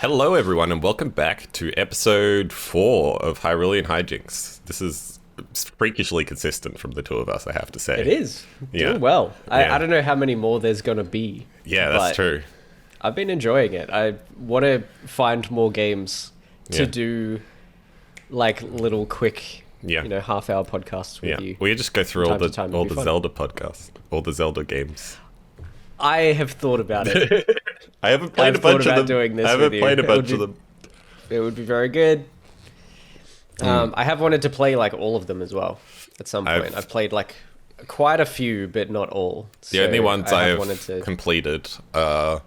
Hello, everyone, and welcome back to episode 4 of Hyrulian Hijinks. This is freakishly consistent from the two of us, I have to say. It is. Yeah. Doing well. Yeah. I don't know how many more there's going to be. Yeah, that's but true. I've been enjoying it. I want to find more games to do, like, little quick, half-hour podcasts with you. We just go through all the Zelda podcasts, all the Zelda games. I have thought about it. I haven't played a bunch of them. Doing this I haven't played a bunch of them. It would be very good. I have wanted to play like all of them as well at some point. I've played like quite a few, but not all. The only ones I have completed are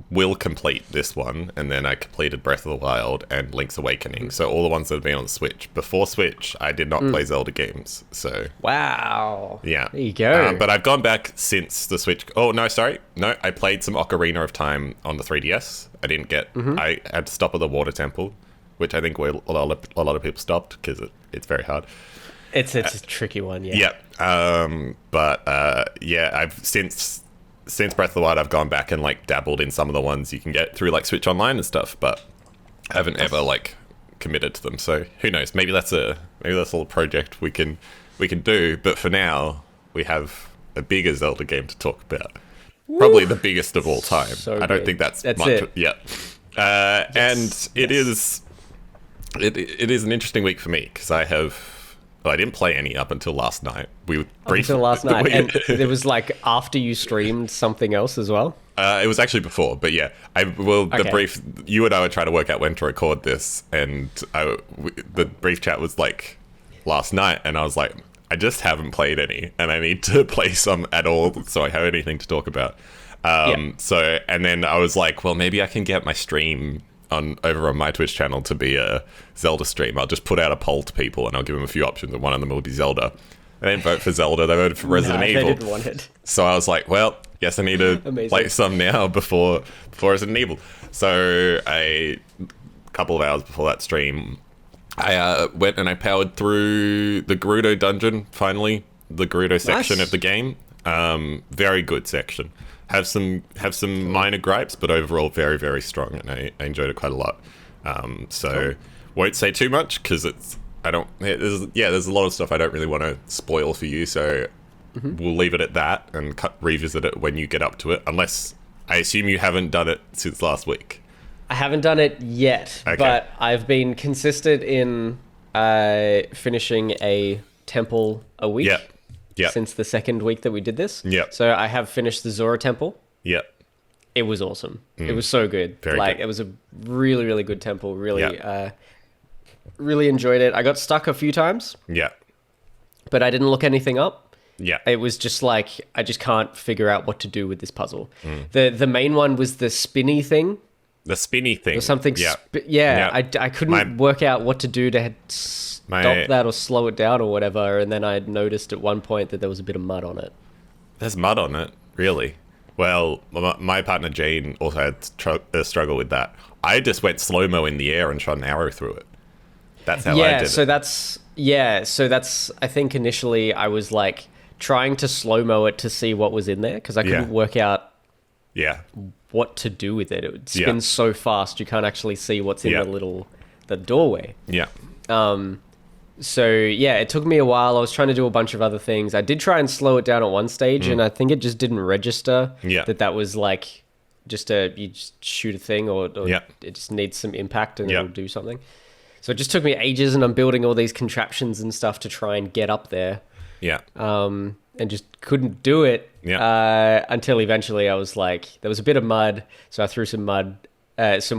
will complete this one, and then I completed Breath of the Wild and Link's Awakening. So all the ones that have been on Switch. Before Switch, I did not play Zelda games. So wow, yeah, there you go. But I've gone back since the Switch. Oh no, sorry, no, I played some Ocarina of Time on the 3DS. I didn't get. I had to stop at the Water Temple, which I think a lot of people stopped because it's very hard. It's a tricky one, yeah. Yeah, I've since Breath of the Wild, I've gone back and like dabbled in some of the ones you can get through like Switch Online and stuff, but I haven't ever like committed to them. So who knows? Maybe that's a little project we can do. But for now, we have a bigger Zelda game to talk about. Woo! Probably the biggest of all time. So I don't think that's much. It. Yeah, yes. And it is an interesting week for me because I didn't play any up until last night. And it was like after you streamed something else as well? It was actually before, but yeah. You and I were trying to work out when to record this, and the brief chat was like last night, and I was like, I just haven't played any, and I need to play some at all so I have anything to talk about. So, and then I was like, well, maybe I can get my stream over on my Twitch channel to be a Zelda stream. I'll just put out a poll to people and I'll give them a few options, and one of them will be Zelda. They didn't vote for Zelda, they voted for Resident Evil. They didn't want it. So I was like, well, guess I need to play some now before Resident Evil. So a couple of hours before that stream, I went and I powered through the Gerudo dungeon, finally. The Gerudo section of the game. Very good section. Have some minor gripes, but overall very, very strong, and I enjoyed it quite a lot. Won't say too much because there's a lot of stuff I don't really want to spoil for you, so we'll leave it at that and revisit it when you get up to it, unless I assume you haven't done it since last week. I haven't done it yet, but I've been consistent in finishing a temple a week. Yep. Since the second week that we did this. Yep. So I have finished the Zora temple. Yep. It was awesome. It was so good. Very good. It was a really, really good temple. Really enjoyed it. I got stuck a few times. Yeah. But I didn't look anything up. Yeah. It was just like, I just can't figure out what to do with this puzzle. The main one was the spinny thing. The spinny thing. Or something. I couldn't work out what to do to stop that or slow it down or whatever, and then I noticed at one point that there was a bit of mud on it. There's mud on it? Really? Well, my partner Jane also had a struggle with that. I just went slow-mo in the air and shot an arrow through it. That's how I did it. So that's I think initially I was like trying to slow-mo it to see what was in there, because I couldn't work out what to do with it. It would spin so fast you can't actually see what's in the doorway. Yeah. So yeah, it took me a while. I was trying to do a bunch of other things. I did try and slow it down at one stage, and I think it just didn't register that was like you just shoot a thing or it just needs some impact and it'll do something. So it just took me ages, and I'm building all these contraptions and stuff to try and get up there. Yeah. And just couldn't do it until eventually I was like, there was a bit of mud, so I threw some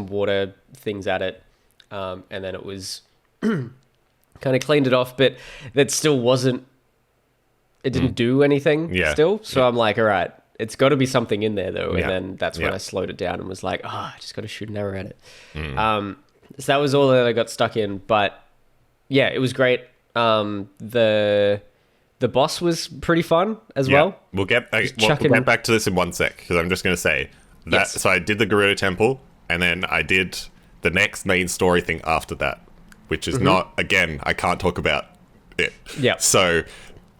water things at it, and then it was kind of cleaned it off, but that still wasn't, it didn't do anything still. So I'm like, all right, it's got to be something in there though. And then that's when I slowed it down and was like, I just got to shoot an arrow at it. So that was all that I got stuck in, but yeah, it was great. The boss was pretty fun as well. We'll get back to this in one sec, because I'm just going to say that. So I did the Gerudo Temple, and then I did the next main story thing after that, which is not, again, I can't talk about it. Yeah. So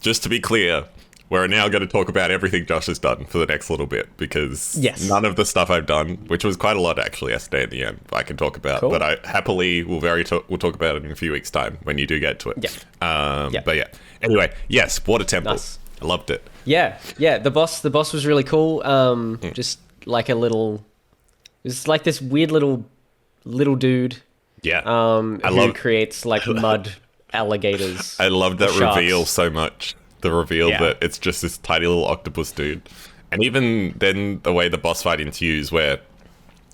just to be clear, we're now going to talk about everything Josh has done for the next little bit, because none of the stuff I've done, which was quite a lot actually yesterday in the end, I can talk about. Cool. But I happily we'll talk about it in a few weeks' time when you do get to it. But yeah. Anyway, yes, Water Temple. Nice. I loved it. Yeah. The boss was really cool. Just like a little, it's like this weird little dude. Yeah. Who creates like mud alligators. I love that reveal so much. The reveal that it's just this tiny little octopus dude. And even then the way the boss fight ensues, where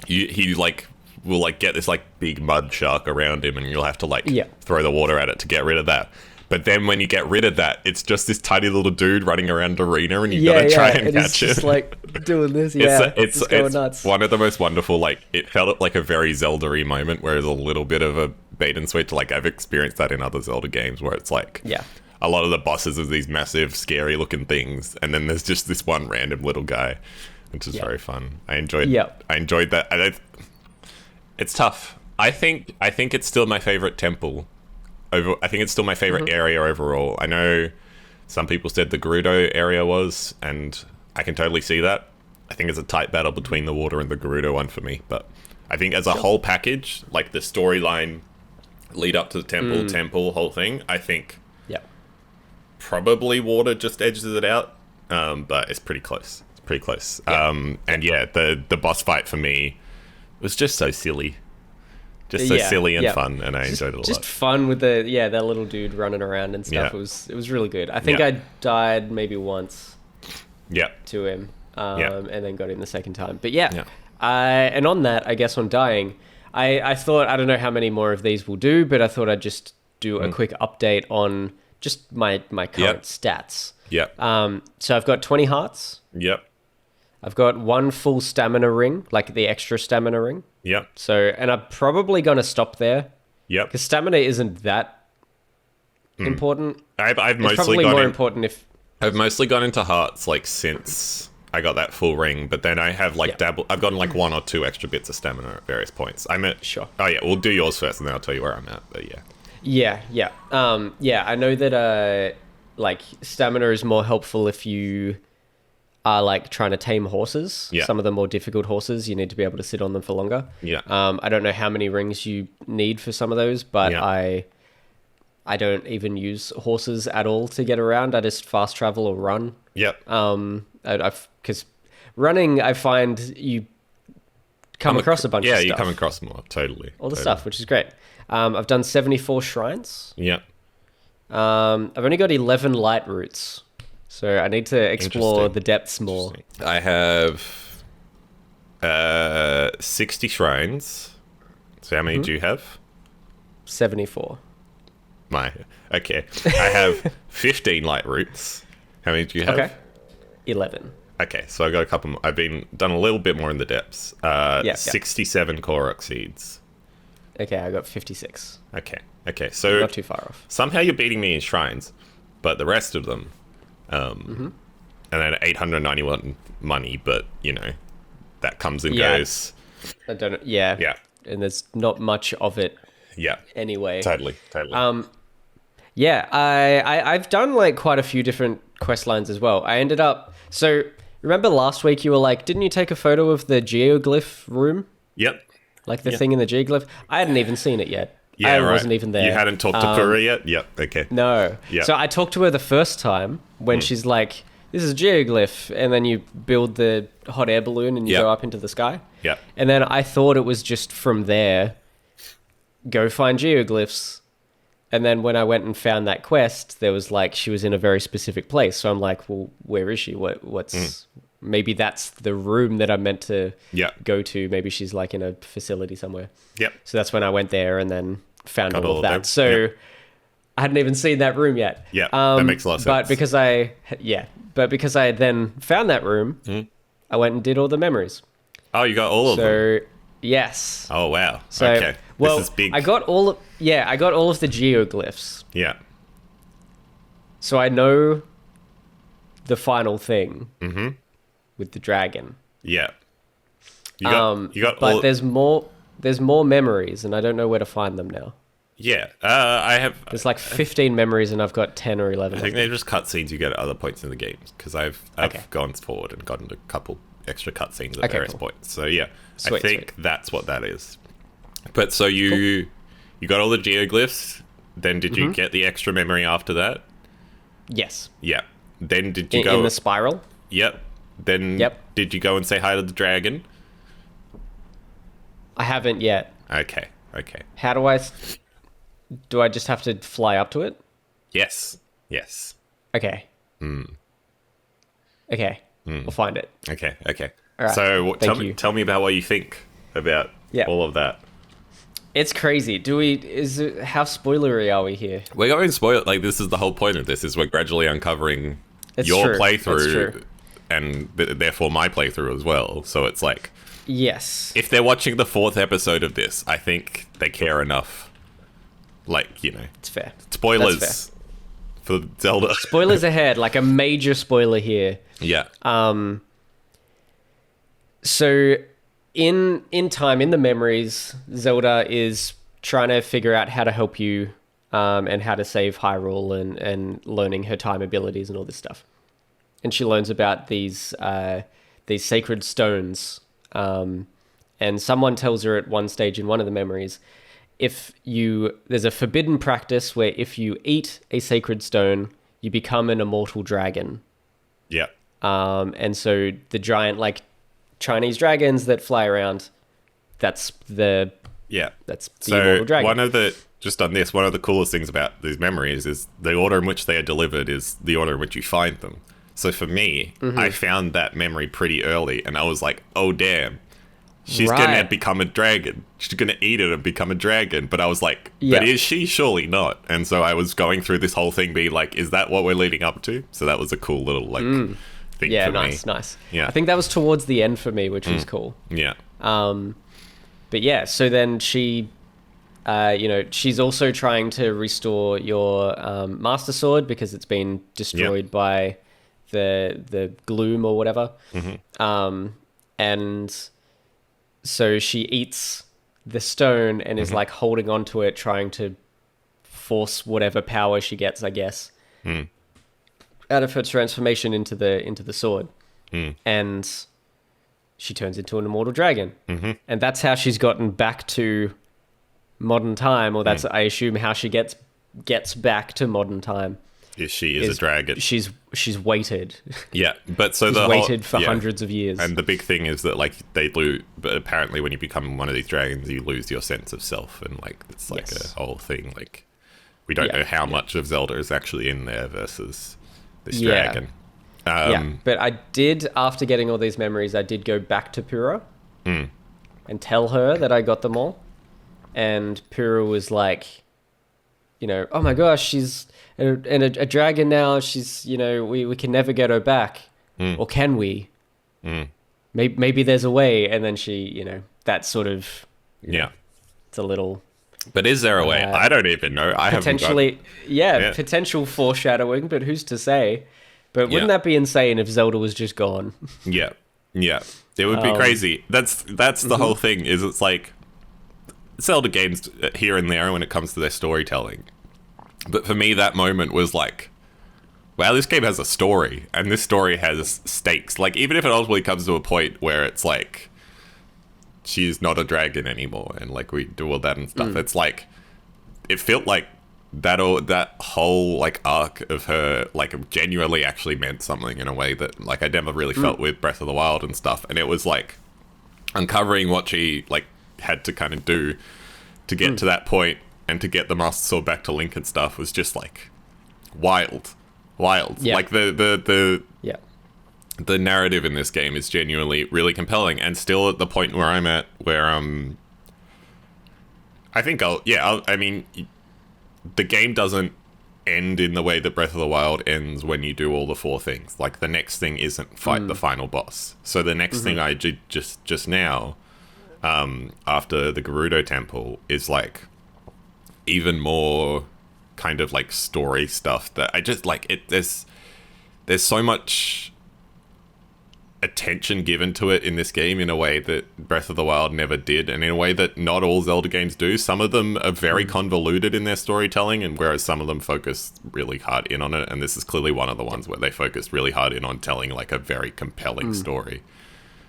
he like will like get this like big mud shark around him, and you'll have to like throw the water at it to get rid of that. But then when you get rid of that, it's just this tiny little dude running around the arena, and you've got to try and catch it. It's just like doing this, it's going nuts. One of the most wonderful, like, it felt like a very Zelda-y moment, where there's a little bit of a bait and switch. Like, I've experienced that in other Zelda games, where it's like, a lot of the bosses are these massive, scary-looking things, and then there's just this one random little guy, which is very fun. I enjoyed that. It's tough. I think it's still my favorite temple. I think it's still my favorite area overall. I know some people said the Gerudo area was, and I can totally see that. I think it's a tight battle between the water and the Gerudo one for me, but I think as a whole package, like the storyline lead up to the temple whole thing, I think probably water just edges it out, but it's pretty close. And the boss fight for me was just so silly. Just so silly and fun, and I enjoyed it a lot. Just fun with that little dude running around and stuff. It was really good. I think I died maybe once to him, and then got him the second time. But and on that, I guess on dying, I thought, I don't know how many more of these we'll do, but I thought I'd just do a quick update on just my current stats. So I've got 20 hearts. I've got 1 full stamina ring, like the extra stamina ring. So, and I'm probably going to stop there. Because stamina isn't that important. I've mostly gone into hearts like since I got that full ring, but then I have like I've gotten like 1 or 2 extra bits of stamina at various points. I'm at Oh yeah, we'll do yours first, and then I'll tell you where I'm at. But I know that like stamina is more helpful if you are like trying to tame horses. Some of the more difficult horses, you need to be able to sit on them for longer. I don't know how many rings you need for some of those, but I don't even use horses at all to get around. I just fast travel or run. Because running, I find you come across a bunch of stuff. You come across more, totally. All the stuff, which is great. I've done 74 shrines. I've only got 11 light roots. So I need to explore the depths more. I have 60 shrines. So how many do you have? 74. Okay. I have 15 light roots. How many do you have? 11. Okay, so I've got a couple more. I've done a little bit more in the depths. 67 Korok seeds. Okay, I got 56. Okay. So not too far off. Somehow you're beating me in shrines, but the rest of them, and then 891 money, but you know, that comes and goes. I don't know. Yeah. And there's not much of it. Anyway. Totally. I've done like quite a few different quest lines as well. I ended up. So remember last week you were like, didn't you take a photo of the geoglyph room? Like the thing in the geoglyph. I hadn't even seen it yet. I wasn't even there. You hadn't talked to Pura yet? Okay. No. So I talked to her the first time when she's like, this is a geoglyph. And then you build the hot air balloon and you go up into the sky. And then I thought it was just from there, go find geoglyphs. And then when I went and found that quest, there was like, she was in a very specific place. So I'm like, well, where is she? What's... Maybe that's the room that I'm meant to go to. Maybe she's like in a facility somewhere. So that's when I went there and then found all of that. So I hadn't even seen that room yet. That makes a lot of sense. But because I then found that room, I went and did all the memories. Oh, you got all of them? So, yes. Oh, wow. So, okay. Well, this is big. I got all of the geoglyphs. So I know the final thing. With the dragon. You got but there's more memories, and I don't know where to find them now. Yeah, I have. There's like 15 memories, and I've got 10 or 11. I think they're just cutscenes you get at other points in the games, because I've gone forward and gotten a couple extra cutscenes at various points. So yeah, I think that's what that is. But so you got all the geoglyphs. Then did you get the extra memory after that? Yes. Yeah. Then did you go in the spiral? Yep. Then did you go and say hi to the dragon? I haven't yet. Okay. How do I? Do I just have to fly up to it? Yes. Okay. Okay. We'll find it. Okay. All right. So tell me about what you think about all of that. It's crazy. How spoilery are we here? We're going spoil. Like, this is the whole point of this, is we're gradually uncovering your playthrough and therefore my playthrough as well. So it's like, yes, if they're watching the 4th episode of this, I think they care enough. Like, it's fair. Spoilers for Zelda. Spoilers ahead, like a major spoiler here. Yeah. So in time, in the memories, Zelda is trying to figure out how to help you, and how to save Hyrule, and learning her time abilities and all this stuff. And she learns about these sacred stones. And someone tells her at one stage in one of the memories, there's a forbidden practice where if you eat a sacred stone, you become an immortal dragon. Yeah. And so the giant, like, Chinese dragons that fly around, that's the immortal dragon. One of the coolest things about these memories is the order in which they are delivered is the order in which you find them. So for me, I found that memory pretty early, and I was like, oh damn, she's gonna become a dragon. She's gonna eat it and become a dragon. But I was like, but is she? Surely not. And so I was going through this whole thing being like, is that what we're leading up to? So that was a cool little thing for me. Nice. Yeah. I think that was towards the end for me, which was cool. Yeah. But yeah, so then she, she's also trying to restore your Master Sword because it's been destroyed by the gloom or whatever. And so she eats the stone and is like holding onto it, trying to force whatever power she gets, I guess, out of her transformation into the sword. And she turns into an immortal dragon. And that's how she's gotten back to modern time, or that's, I assume, how she gets back to modern time. She is a dragon. She's waited. Yeah, but so she's waited for hundreds of years. And the big thing is that, like, they lose. But apparently, when you become one of these dragons, you lose your sense of self, and like it's like a whole thing. Like, we don't know how much of Zelda is actually in there versus this dragon. But I did, after getting all these memories, I did go back to Pyrrha and tell her that I got them all, and Pyrrha was like, oh my gosh, she's a dragon now. She's, we can never get her back. Or can we? Maybe there's a way. And then she, that sort of, it's a little... But is there a way? I don't even know. I potentially, potential foreshadowing, but who's to say? But wouldn't that be insane if Zelda was just gone? Yeah. It would be crazy. That's the whole thing, is it's like Zelda games here and there when it comes to their storytelling. But for me, that moment was like, wow, this game has a story, and this story has stakes. Like, even if it ultimately comes to a point where it's like, she's not a dragon anymore, and like we do all that and stuff, it's like, it felt like that whole like arc of her like genuinely actually meant something in a way that like I never really felt with Breath of the Wild and stuff. And it was like uncovering what she like had to kind of do to get to that point and to get the Master Sword back to Link and stuff was just like wild. Like the narrative in this game is genuinely really compelling, and still at the point where I'm at, where I think I mean, the game doesn't end in the way that Breath of the Wild ends when you do all the 4 things. Like, the next thing isn't fight the final boss. So the next thing I did just now, after the Gerudo Temple, is like even more kind of like story stuff that I just like. There's so much attention given to it in this game in a way that Breath of the Wild never did, and in a way that not all Zelda games do. Some of them are very convoluted in their storytelling, and whereas some of them focus really hard in on it, and this is clearly one of the ones where they focus really hard in on telling like a very compelling story.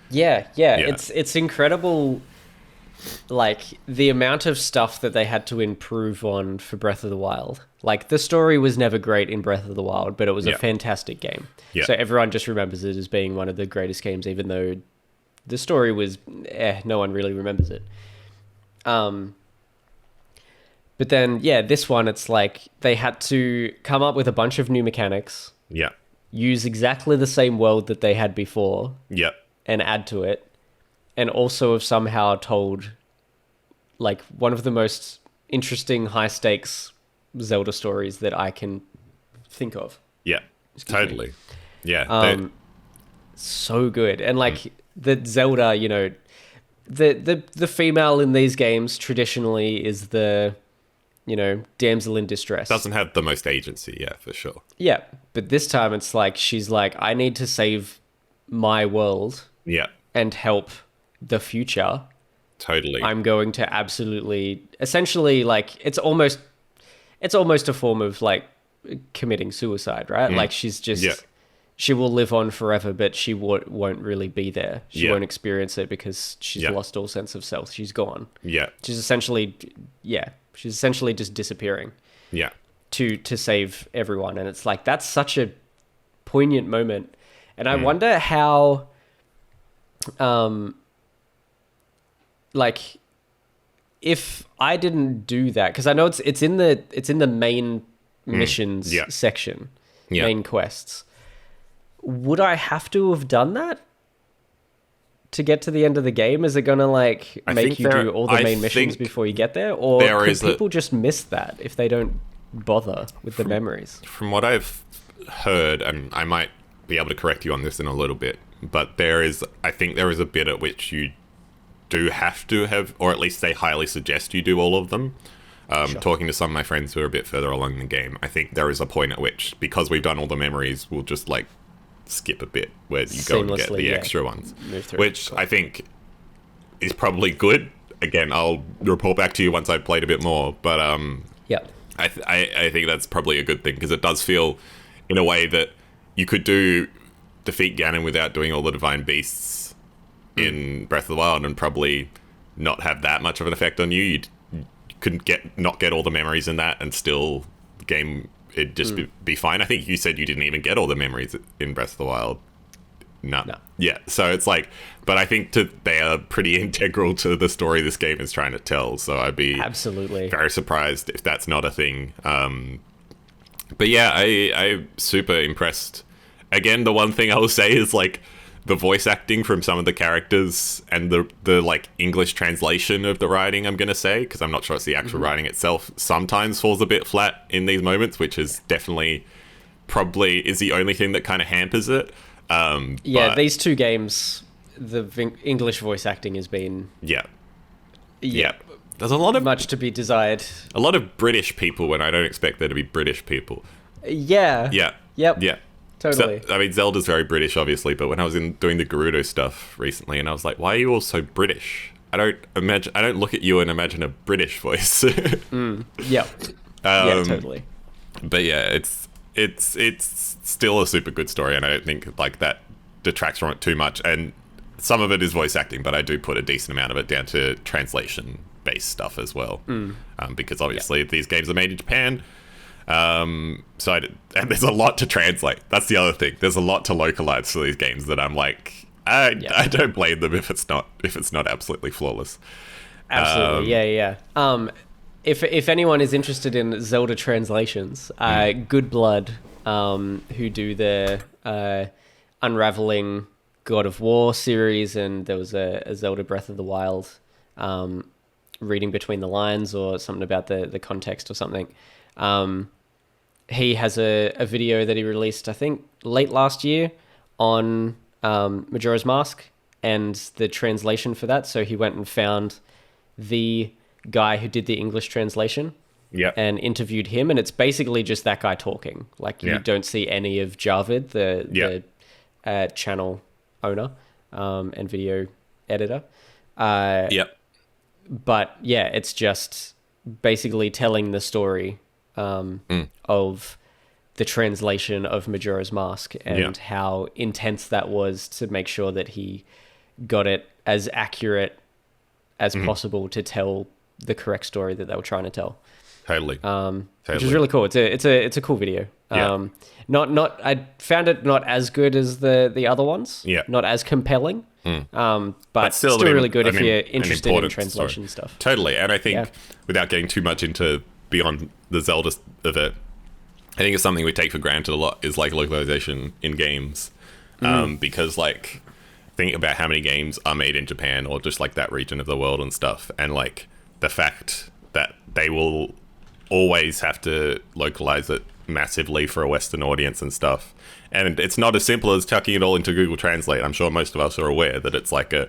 Yeah. It's incredible, like the amount of stuff that they had to improve on for Breath of the Wild. Like the story was never great in Breath of the Wild, but it was a fantastic game. Yeah. So everyone just remembers it as being one of the greatest games, even though the story was, no one really remembers it. But then, this one, it's like they had to come up with a bunch of new mechanics. Yeah. Use exactly the same world that they had before. Yeah. And add to it. And also have somehow told like one of the most interesting high stakes Zelda stories that I can think of. Yeah, totally. Yeah. So good. And like the Zelda, you know, the female in these games traditionally is the, you know, damsel in distress. Doesn't have the most agency, yeah, for sure. Yeah, but this time it's like she's like, I need to save my world. Yeah. And help the future. Totally. I'm going to absolutely, essentially, like it's almost a form of like committing suicide, right? Like she's just, she will live on forever, but she won't really be there. She won't experience it because she's lost all sense of self. She's gone. Yeah. She's essentially just disappearing. Yeah. To save everyone. And it's like, that's such a poignant moment. And I wonder how, like if I didn't do that, because I know it's in the main missions section, main quests. Would I have to have done that to get to the end of the game? Is it gonna like make you do all the main missions before you get there, or could people just miss that if they don't bother with the memories? From what I've heard, and I might be able to correct you on this in a little bit, but I think there is a bit at which you do have to have, or at least they highly suggest you do all of them. Sure. Talking to some of my friends who are a bit further along the game, I think there is a point at which, because we've done all the memories, we'll just like skip a bit where you go and get the extra ones, which I think is probably good. Again, I'll report back to you once I've played a bit more, but I think that's probably a good thing, because it does feel in a way that you could defeat Ganon without doing all the divine beasts in Breath of the Wild and probably not have that much of an effect on you. You couldn't not get all the memories in that, and still the game, it'd just be fine. I think you said you didn't even get all the memories in Breath of the Wild. No. Yeah, so it's like, but I think they are pretty integral to the story this game is trying to tell, so I'd be absolutely very surprised if that's not a thing. But yeah, I'm super impressed. Again, the one thing I will say is like the voice acting from some of the characters and the like English translation of the writing, I'm gonna say, because I'm not sure it's the actual writing itself, sometimes falls a bit flat in these moments, which is definitely probably is the only thing that kind of hampers it. These two games, the English voice acting has been there's a lot of much to be desired. A lot of British people when I don't expect there to be British people. Totally. I mean, Zelda's very British, obviously, but when I was doing the Gerudo stuff recently, and I was like, why are you all so British? I don't look at you and imagine a British voice. Totally. But yeah, it's still a super good story, and I don't think like that detracts from it too much. And some of it is voice acting, but I do put a decent amount of it down to translation-based stuff as well, because obviously these games are made in Japan. And there's a lot to translate. That's the other thing. There's a lot to localize for these games that I'm like, I don't blame them if it's not absolutely flawless. Absolutely, If anyone is interested in Zelda translations, Good Blood, who do their Unraveling God of War series, and there was a Zelda Breath of the Wild reading between the lines or something about the context or something. He has a video that he released, I think, late last year on Majora's Mask and the translation for that. So he went and found the guy who did the English translation and interviewed him. And it's basically just that guy talking. Like, you don't see any of Javid, the channel owner and video editor. Yep. But yeah, it's just basically telling the story of the translation of Majora's Mask and how intense that was to make sure that he got it as accurate as possible to tell the correct story that they were trying to tell. Totally. Which is really cool. It's a cool video. Yeah. I found it not as good as the other ones. Yeah. Not as compelling. But still really good if you're interested in translation stuff. Totally. And I think without getting too much into beyond the Zelda of it, I think it's something we take for granted a lot is like localization in games. Because like think about how many games are made in Japan or just like that region of the world and stuff. And like the fact that they will always have to localize it massively for a Western audience and stuff. And it's not as simple as tucking it all into Google Translate. I'm sure most of us are aware that it's like not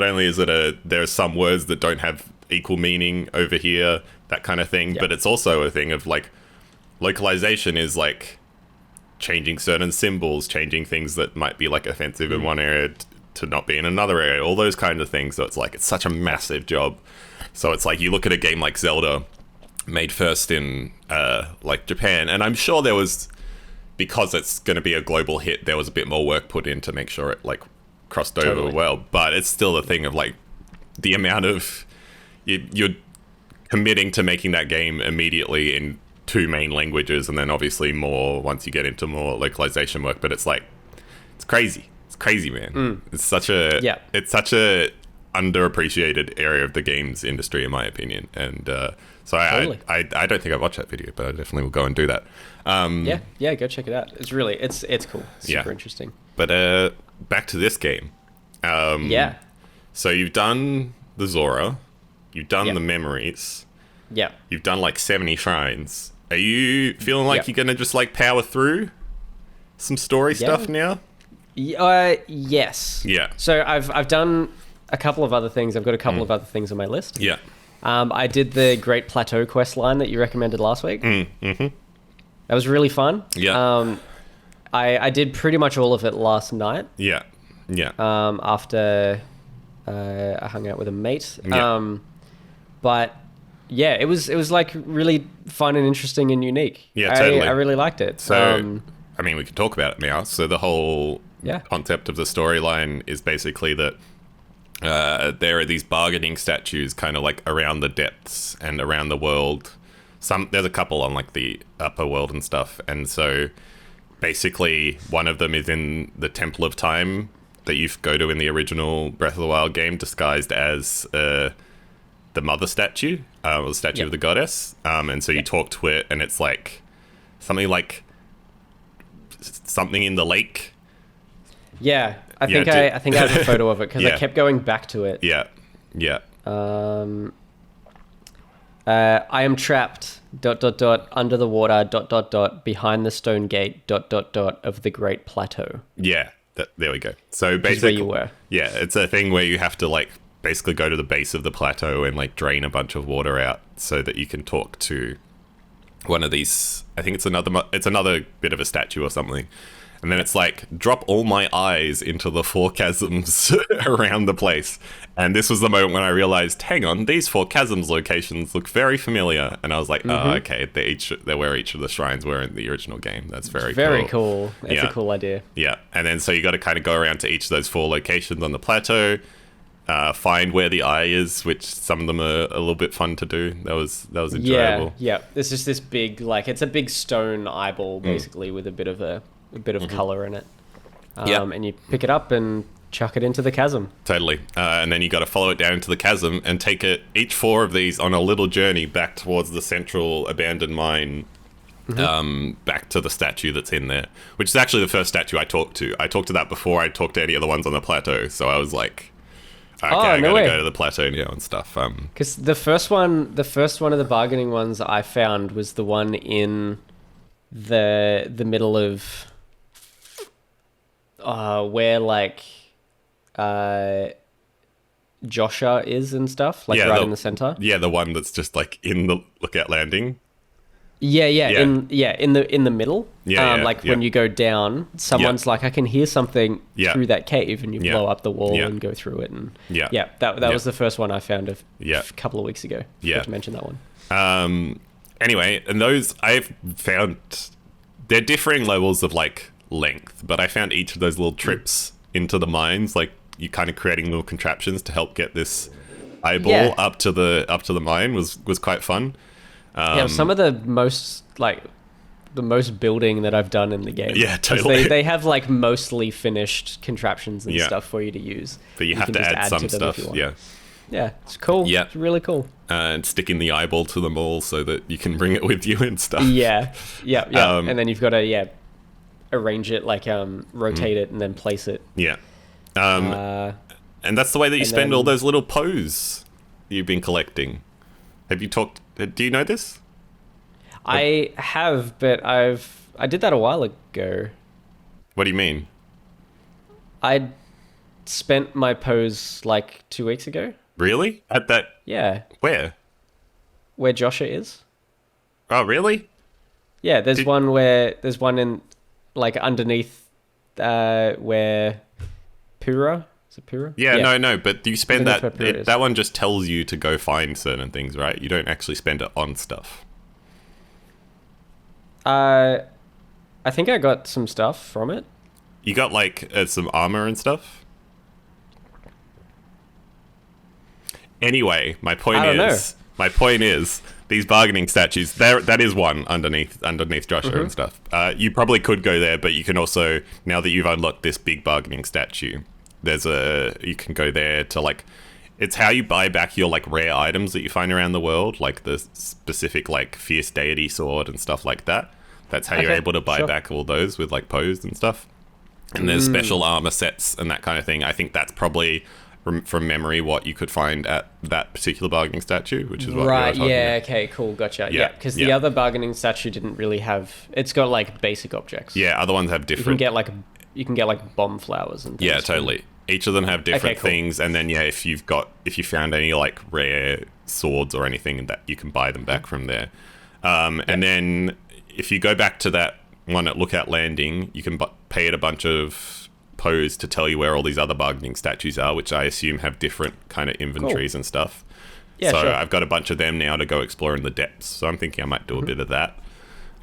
only is it there's some words that don't have equal meaning over here, that kind of thing, but it's also a thing of like localization is like changing certain symbols, changing things that might be like offensive in one area to not be in another area, all those kind of things. So it's like, it's such a massive job. So it's like you look at a game like Zelda made first in like Japan, and I'm sure there was, because it's going to be a global hit, there was a bit more work put in to make sure it like crossed over well, but it's still a thing of like the amount of you're committing to making that game immediately in 2 main languages, and then obviously more once you get into more localization work. But it's like it's crazy, man. It's such a underappreciated area of the games industry, in my opinion. And so I don't think I've watched that video, but I definitely will go and do that. Go check it out. It's really it's cool. Super interesting. But back to this game. So you've done the Zora, you've done the memories. Yeah. You've done like 70 shrines. Are you feeling like you're gonna just like power through some story stuff now? Yes. Yeah. So I've done a couple of other things. I've got a couple of other things on my list. Yeah. I did the Great Plateau quest line that you recommended last week. That was really fun. Yeah. I did pretty much all of it last night. Yeah. Yeah. After I hung out with a mate. Yeah. But yeah, it was like really fun and interesting and unique. Yeah, totally. I really liked it. So, I mean, we can talk about it now. So the whole concept of the storyline is basically that there are these bargaining statues kind of like around the depths and around the world. There's a couple on like the upper world and stuff. And so basically one of them is in the Temple of Time that you go to in the original Breath of the Wild game, disguised as the mother statue, or the statue of the goddess. And so you talk to it, and it's like something in the lake. Yeah, I think I have a photo of it because I kept going back to it. Yeah, yeah. I am trapped ... under the water ... behind the stone gate ... of the Great Plateau. Yeah, there we go. So basically, where you were. Yeah, it's a thing where you have to like basically go to the base of the plateau and like drain a bunch of water out so that you can talk to one of these. I think it's another bit of a statue or something. And then it's like, drop all my eyes into the 4 chasms around the place. And this was the moment when I realized, hang on, these 4 chasms locations look very familiar. And I was like, oh, okay, they're where each of the shrines were in the original game. That's very cool. It's a cool idea. Yeah. And then so you got to kind of go around to each of those 4 locations on the plateau, find where the eye is, which some of them are a little bit fun to do. That was enjoyable. Yeah. There's just this big, like, it's a big stone eyeball, basically, with a bit of color in it. And you pick it up and chuck it into the chasm. Totally. And then you got to follow it down into the chasm and take each 4 of these on a little journey back towards the central abandoned mine, back to the statue that's in there, which is actually the first statue I talked to. I talked to that before I talked to any of the ones on the plateau. So I was like, okay, I gotta go to the plateau now and stuff. Because the first one of the bargaining ones I found was the one in the middle of where like Joshua is and stuff, like in the center. Yeah, the one that's just like in the lookout landing. Yeah, in the middle. Like when you go down, someone's like, I can hear something through that cave, and you blow up the wall and go through it. And that was the first one I found a couple of weeks ago. Forgot to mention that one. Anyway, and those I've found they're differing levels of like length, but I found each of those little trips into the mines, like you kind of creating little contraptions to help get this eyeball up to the mine was quite fun. Some of the most building that I've done in the game. Yeah, totally. They have like mostly finished contraptions and stuff for you to use. But you have to add some stuff. Yeah, it's cool. Yeah, it's really cool. And sticking the eyeball to them all so that you can bring it with you and stuff. Yeah. And then you've got to arrange it, like rotate it and then place it. Yeah. And that's the way that you spend all those little pose you've been collecting. Have you talked? Do you know this? I have, but I did that a while ago. What do you mean? I spent my pose like 2 weeks ago. Really? At that? Yeah. Where? Where Joshua is. Oh, really? Yeah, there's one in like underneath where Pura. Is it Pura? Yeah, no, but you spend that one just tells you to go find certain things, right? You don't actually spend it on stuff. I think I got some stuff from it. You got like some armor and stuff? Anyway, my point is these bargaining statues, that is one underneath Joshua and stuff. You probably could go there, but you can also, now that you've unlocked this big bargaining statue, you can go there to like, it's how you buy back your like rare items that you find around the world, like the specific like fierce deity sword and stuff like that. That's how you're able to buy back all those with like pose and stuff. And there's special armor sets and that kind of thing. I think that's probably from memory what you could find at that particular bargaining statue, which is what you're talking about. Okay, cool, gotcha. Yeah, because the other bargaining statue didn't really have, it's got like basic objects. Yeah, other ones have different. You can get like bomb flowers and things. Yeah, totally. Each of them have different things, and then if you found any like rare swords or anything, that you can buy them back from there. And then if you go back to that one at Lookout Landing, you can pay it a bunch of pose to tell you where all these other bargaining statues are, which I assume have different kind of inventories and stuff. Yeah, so I've got a bunch of them now to go explore in the depths. So I'm thinking I might do a bit of that.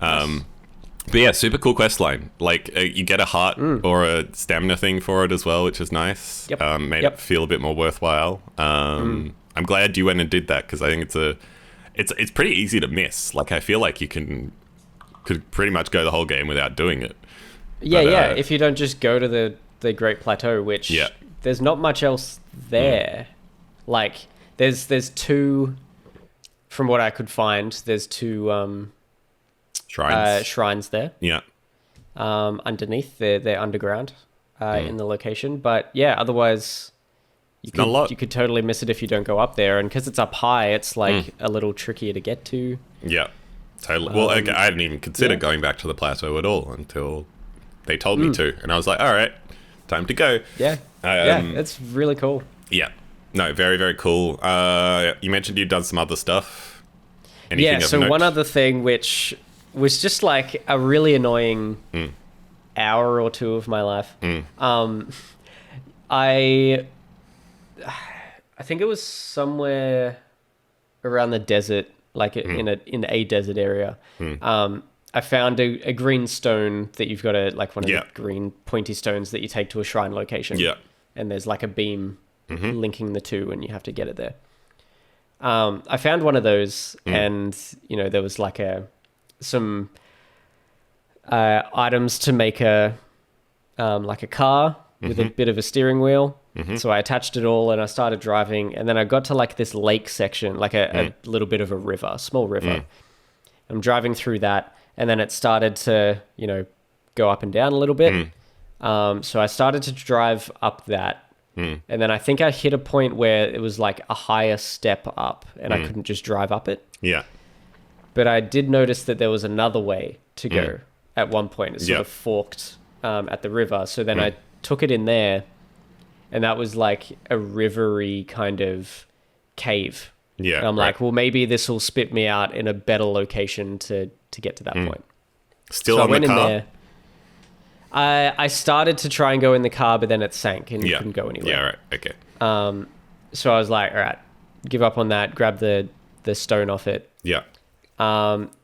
But yeah, super cool quest line. Like you get a heart or a stamina thing for it as well, which is nice. Made it feel a bit more worthwhile. I'm glad you went and did that, because I think it's pretty easy to miss. Like I feel like you could pretty much go the whole game without doing it. Yeah, if you don't just go to the Great Plateau, which there's not much else there. Like there's two, from what I could find, there's two shrines there. Yeah. Underneath, they're underground in the location, but otherwise you could totally miss it if you don't go up there, and because it's up high, it's like a little trickier to get to. Yeah, totally. Well, I didn't even consider going back to the plateau at all until they told me to, and I was like, all right, time to go. Yeah, it's really cool. Yeah, no, very, very cool. You mentioned you'd done some other stuff. So one other thing which was just like a really annoying hour or two of my life. I think it was somewhere around the desert, like in a desert area. I found a green stone that you've got one of the green pointy stones that you take to a shrine location. Yeah. And there's like a beam linking the two, and you have to get it there. I found one of those, and there was like some items to make a car with a bit of a steering wheel. So I attached it all and I started driving, and then I got to like this lake section, like a little bit of a river, a small river. I'm driving through that, and then it started to, go up and down a little bit. So I started to drive up that. And then I think I hit a point where it was like a higher step up, and I couldn't just drive up it. Yeah. But I did notice that there was another way to go at one point. It sort of forked at the river. So then I took it in there, and that was like a rivery kind of cave Yeah. And I'm like, well, maybe this will spit me out in a better location to get to that point. Still so on I went the car? in there. I started to try and go in the car, but then it sank and couldn't go anywhere. Yeah, right. Okay. So I was like, all right, give up on that, grab the stone off it. Yeah.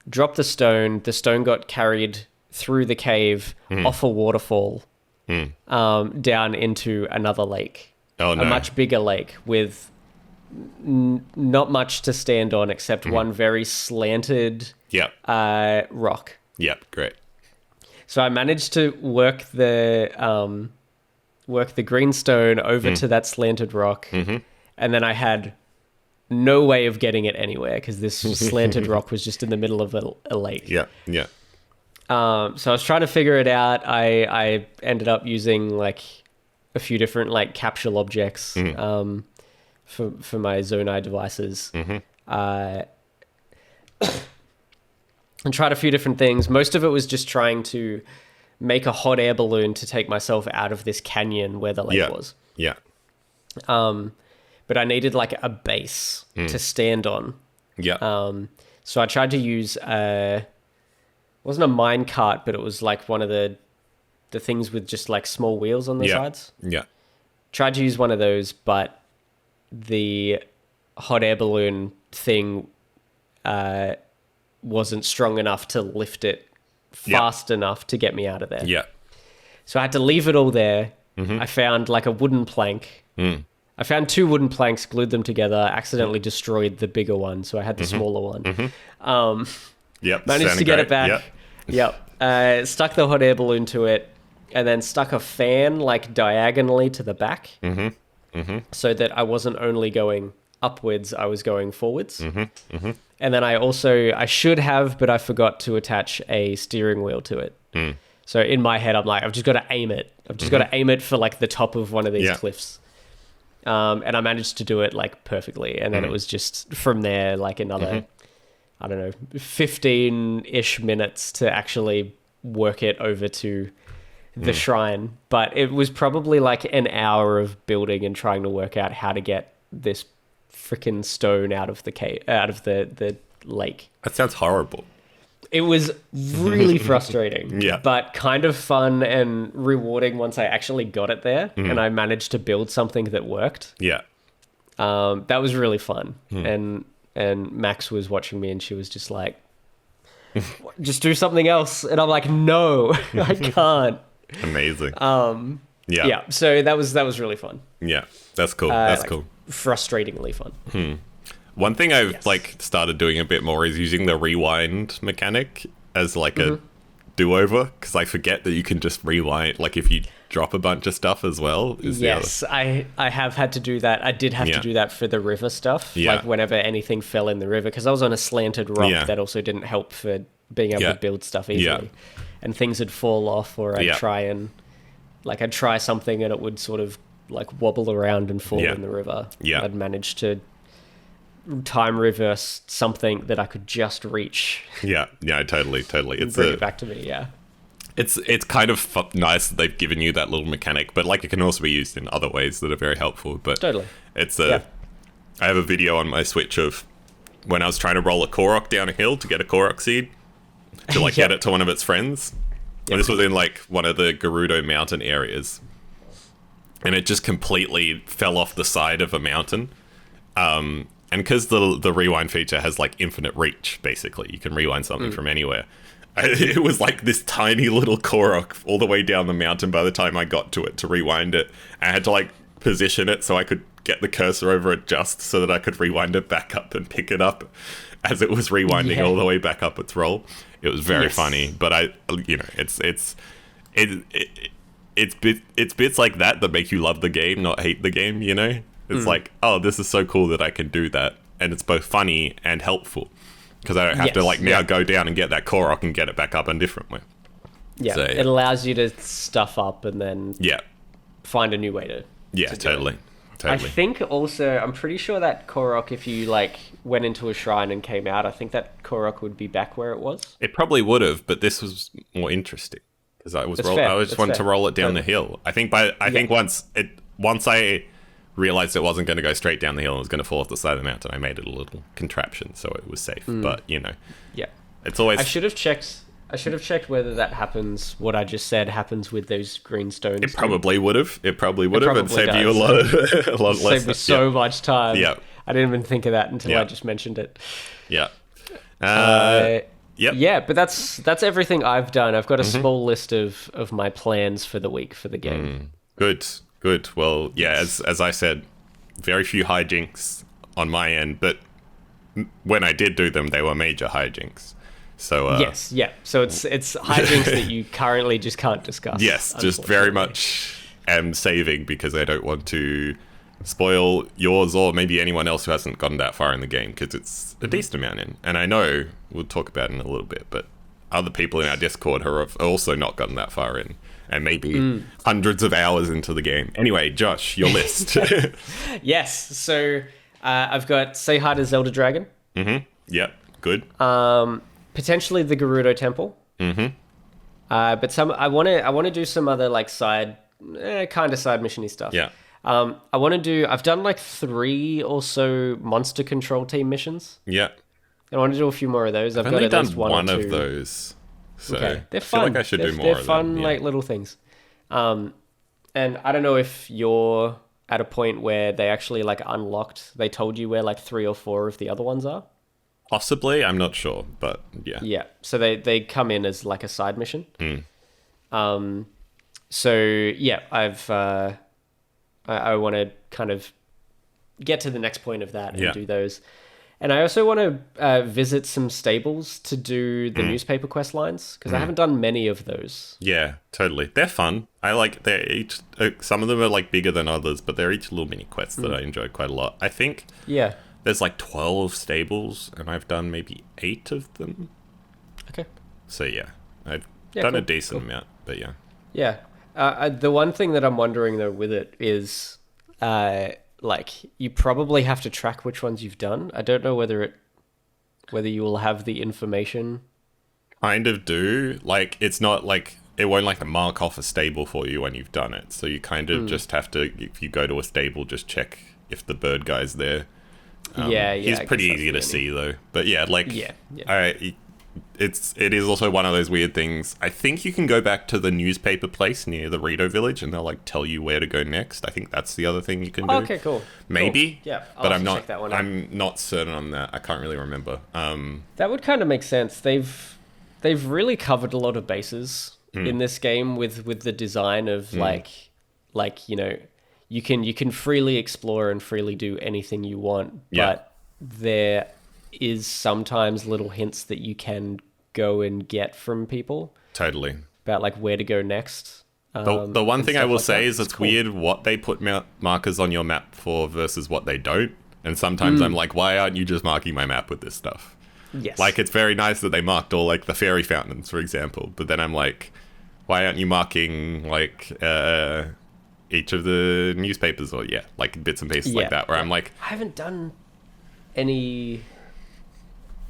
Dropped the stone. The stone got carried through the cave, off a waterfall, down into another lake. Oh, no. A much bigger lake with not much to stand on except one very slanted rock. Yep, great. So I managed to work the green stone over to that slanted rock, and then I had no way of getting it anywhere because this slanted rock was just in the middle of a lake. Yeah, yeah. So I was trying to figure it out. I ended up using like a few different like capsule objects for my Zonai devices. And tried a few different things. Most of it was just trying to make a hot air balloon to take myself out of this canyon where the lake was. Yeah. But I needed like a base to stand on. Yeah. So I tried to use it wasn't a mine cart, but it was like one of the things with just like small wheels on the sides. Yeah. Tried to use one of those, but the hot air balloon thing wasn't strong enough to lift it fast enough to get me out of there. Yeah. So I had to leave it all there. I found like a wooden plank. I found 2 wooden planks, glued them together, accidentally destroyed the bigger one, so I had the smaller one. Yep. Managed to get it back. Yep. Stuck the hot air balloon to it, and then stuck a fan like diagonally to the back, so that I wasn't only going upwards, I was going forwards. And then I should have, but I forgot to attach a steering wheel to it. So in my head, I'm like, I've just got to aim it. I've just got to aim it for like the top of one of these cliffs. And I managed to do it like perfectly. And then it was just from there, like another, I don't know, 15-ish minutes to actually work it over to the shrine. But it was probably like an hour of building and trying to work out how to get this freaking stone out of the cave, out of the lake. That sounds horrible. It was really frustrating, but kind of fun and rewarding once I actually got it there and I managed to build something that worked. Yeah. That was really fun. And Max was watching me and she was just like, just do something else. And I'm like, no, I can't. Amazing. Yeah. So that was really fun. Yeah. That's cool. That's like, cool. Frustratingly fun. One thing I've like started doing a bit more is using the rewind mechanic as like a do-over, because I forget that you can just rewind, like if you drop a bunch of stuff as well. Yes, I have had to do that. I did have to do that for the river stuff, like whenever anything fell in the river, because I was on a slanted rock that also didn't help for being able to build stuff easily. And things would fall off, or I'd I'd try something and it would sort of like wobble around and fall in the river. I'd managed to time reverse something that I could just reach. Totally. It's bring it back to me. It's kind of nice that they've given you that little mechanic, but like it can also be used in other ways that are very helpful. But totally, it's I have a video on my Switch of when I was trying to roll a Korok down a hill to get a Korok seed to like get it to one of its friends. And this was in like one of the Gerudo mountain areas, and it just completely fell off the side of a mountain. And because the rewind feature has like infinite reach, basically, you can rewind something from anywhere. It was like this tiny little Korok all the way down the mountain by the time I got to it to rewind it. I had to like position it so I could get the cursor over it just so that I could rewind it back up and pick it up as it was rewinding all the way back up its roll. It was very funny, but it's bits like that make you love the game, not hate the game, you know? It's like, oh, this is so cool that I can do that. And it's both funny and helpful because I don't have to like now go down and get that Korok and get it back up in a different way. Yeah, so, it allows you to stuff up and then find a new way to totally. I think also, I'm pretty sure that Korok, if you like went into a shrine and came out, I think that Korok would be back where it was. It probably would have, but this was more interesting because I just wanted to roll it down the hill. I think once realized it wasn't going to go straight down the hill and was going to fall off the side of the mountain. I made it a little contraption so it was safe. But, you know. Yeah. It's always... I should have checked whether that happens, what I just said happens with those green stones. It probably would have. It saved you a lot less. Saved me so much time. Yeah. I didn't even think of that until I just mentioned it. Yeah. Yep. Yeah, but that's everything I've done. I've got a small list of my plans for the week for the game. Good. Well, yeah, as I said, very few hijinks on my end, but when I did do them, they were major hijinks. So yes, yeah. So it's hijinks that you currently just can't discuss. Yes, just very much am saving because I don't want to spoil yours or maybe anyone else who hasn't gotten that far in the game, because it's a decent amount in. And I know we'll talk about it in a little bit, but other people in our Discord who have also not gotten that far in, and maybe hundreds of hours into the game. Anyway, Josh, your list. Yes, so I've got Say Hi to Zelda Dragon. Yep, good. Potentially the Gerudo Temple. But I want to do some other like side kind of side missiony stuff. Yeah. I've done like 3 or so monster control team missions. Yeah. And I want to do a few more of those. I've only done one of those. So okay. They're fun. I feel like I should do more of them. They're fun, like little things. And I don't know if you're at a point where they actually like unlocked, they told you where like 3 or 4 of the other ones are. Possibly, I'm not sure, but yeah. Yeah, so they come in as like a side mission. So yeah, I want to kind of get to the next point of that and do those. And I also want to visit some stables to do the newspaper quest lines, because I haven't done many of those. Yeah, totally. They're fun. They're each, some of them are like bigger than others, but they're each little mini quests that I enjoy quite a lot. I think there's like 12 stables, and I've done maybe 8 of them. Okay. So yeah, I've done a decent amount, but yeah. Yeah. The one thing that I'm wondering though with it is, like, you probably have to track which ones you've done. I don't know whether you will have the information. Kind of do. Like, it's not like, it won't like mark off a stable for you when you've done it. So you kind of just have to, if you go to a stable, just check if the bird guy's there. He's pretty easy to see though. But yeah, like, it is also one of those weird things. I think you can go back to the newspaper place near the Rito village and they'll like tell you where to go next. I think that's the other thing you can do. Okay, cool. Maybe. Cool. Yeah, but I'm not certain on that. I can't really remember. That would kind of make sense. They've really covered a lot of bases in this game with the design of like you know, you can freely explore and freely do anything you want, but there is sometimes little hints that you can go and get from people. Totally. About like where to go next. The one thing I will say is it's weird what they put markers on your map for versus what they don't. And sometimes I'm like, why aren't you just marking my map with this stuff? Yes. Like, it's very nice that they marked all like the fairy fountains, for example. But then I'm like, why aren't you marking like each of the newspapers or like bits and pieces like that, where I'm like, I haven't done any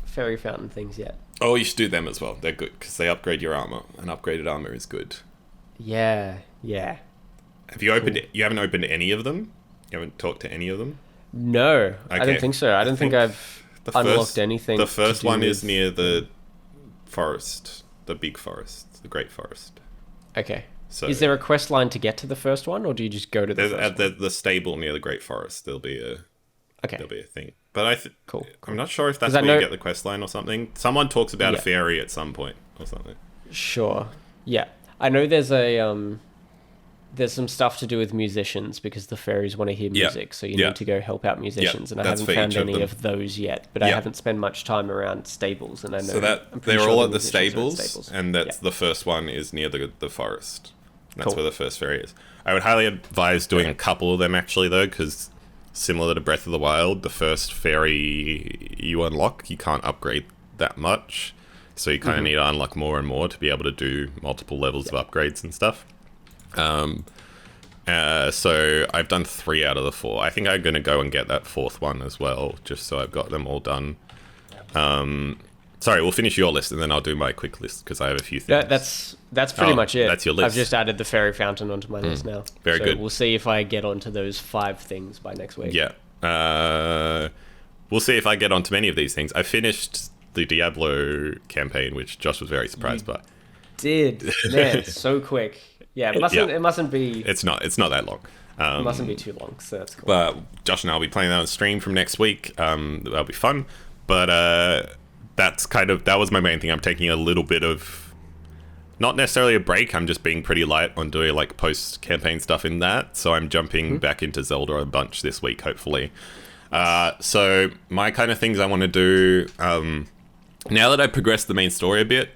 fairy fountain things yet. Oh, you should do them as well. They're good because they upgrade your armor, and upgraded armor is good. Yeah. Have you opened it? You haven't opened any of them? You haven't talked to any of them? No, okay. I don't think so. I don't think I've unlocked anything. The first one is near the forest, the big forest, the great forest. Okay. So, is there a quest line to get to the first one, or do you just go to the first one? At the stable near the great forest, there'll be a thing. But cool. I'm not sure if that's where you get the quest line or something. Someone talks about a fairy at some point or something. Sure. Yeah. I know there's some stuff to do with musicians because the fairies want to hear music, so you need to go help out musicians, and I haven't found any of those yet, but I haven't spent much time around stables, and I know... So they're all at the stables, and that's the first one is near the forest. That's where the first fairy is. I would highly advise doing a couple of them actually though, because similar to Breath of the Wild, the first fairy you unlock, you can't upgrade that much. So you kind of need to unlock more and more to be able to do multiple levels of upgrades and stuff. So I've done 3 out of the 4. I think I'm going to go and get that 4th one as well, just so I've got them all done. Sorry, we'll finish your list and then I'll do my quick list because I have a few things. That's pretty much it. That's your list. I've just added the fairy fountain onto my list now. Very good. We'll see if I get onto those 5 things by next week. Yeah. We'll see if I get onto many of these things. I finished the Diablo campaign, which Josh was very surprised by. Man, so quick. Yeah, it mustn't be. It's not that long. It mustn't be too long, so that's cool. But Josh and I will be playing that on stream from next week. That'll be fun. But that was my main thing. I'm taking a little bit of, not necessarily a break. I'm just being pretty light on doing like post-campaign stuff in that. So I'm jumping back into Zelda a bunch this week, hopefully. So my kind of things I want to do, now that I've progressed the main story a bit,